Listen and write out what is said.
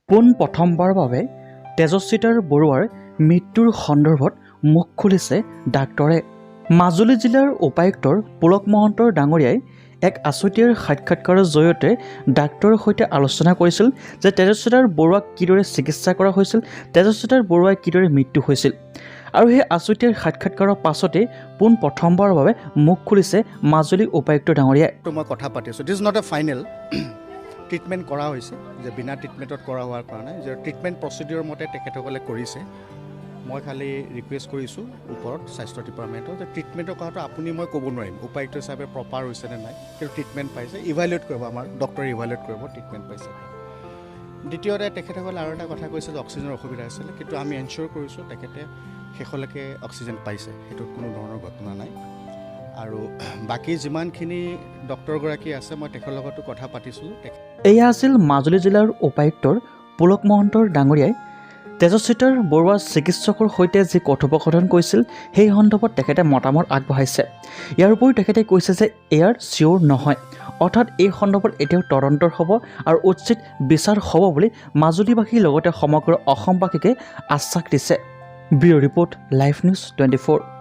পোন প্ৰথমবাৰৰ বাবে তেজস্বিতা বৰুৱাৰ মৃত্যুৰ সন্দৰ্ভত মুখ খুলিছে ডাক্তৰে। মাজুলী জিলাৰ উপায়ুক্তৰ পুলক মহন্ত ডাঙৰীয়াই এক আছুতীয়াৰ সাক্ষাৎকাৰৰ জৰিয়তে ডাক্তৰৰ সৈতে আলোচনা কৰিছিল যে তেজস্বিতা বৰুৱাক কিদৰে চিকিৎসা কৰা হৈছিল, তেজস্বিতা বৰুৱাৰ কিদৰে মৃত্যু হৈছিল। আৰু সেই আছুতীয়াৰ সাক্ষাৎকাৰৰ পাছতে পোন প্ৰথমবাৰৰ বাবে মুখ খুলিছে মাজুলী উপায়ুক্ত ডাঙৰীয়াই। মই কথা পাতিছোঁ, দিছ নট এ ফাইনেল ট্ৰিটমেণ্ট কৰা হৈছে, যে বিনা ট্ৰিটমেণ্টত কৰা হোৱাৰ কাৰণে যে ট্ৰিটমেণ্ট প্ৰচিডিউৰ মতে তেখেতসকলে কৰিছে। মই খালি ৰিকুৱেষ্ট কৰিছোঁ ওপৰত স্বাস্থ্য ডিপাৰ্টমেণ্টত যে ট্ৰিটমেণ্টৰ কথাটো আপুনি মই ক'ব নোৱাৰিম, উপায়ুক্ত হিচাপে প্ৰপাৰ হৈছে নে নাই, কিন্তু ট্ৰিটমেণ্ট পাইছে, ইভালুৱেট কৰিব, আমাৰ ডক্টৰে ইভালুৱেট কৰিব ট্ৰিটমেণ্ট পাইছে। দ্বিতীয়তে তেখেতসকলে আৰু এটা কথা কৈছে যে অক্সিজেনৰ অসুবিধা হৈছিলে, কিন্তু আমি এনচিয়'ৰ কৰিছোঁ তেখেতে শেষলৈকে অক্সিজেন পাইছে, সেইটোত কোনো ধৰণৰ ঘটনা নাই। আৰু বাকী যিমানখিনি ডক্টৰগৰাকী আছে মই তেখেতৰ লগতো কথা পাতিছিলোঁ। এয়া আছিল মাজুলী জিলাৰ উপায়ুক্তৰ পুলক মহন্তৰ ডাঙৰীয়াই তেজস্বিতা বৰুৱা চিকিৎসকৰ সৈতে যি কথোপকথন কৰিছিল সেই সন্দৰ্ভত তেখেতে মতামত আগবঢ়াইছে। ইয়াৰ উপৰিও তেখেতে কৈছে যে এয়াৰ চিয়'ৰ নহয়, অৰ্থাৎ এই সন্দৰ্ভত এতিয়াও তদন্ত হ'ব আৰু উচিত বিচাৰ হ'ব বুলি মাজুলীবাসীৰ লগতে সমগ্ৰ অসমবাসীকে আশ্বাস দিছে। Bureau' report, live news 24।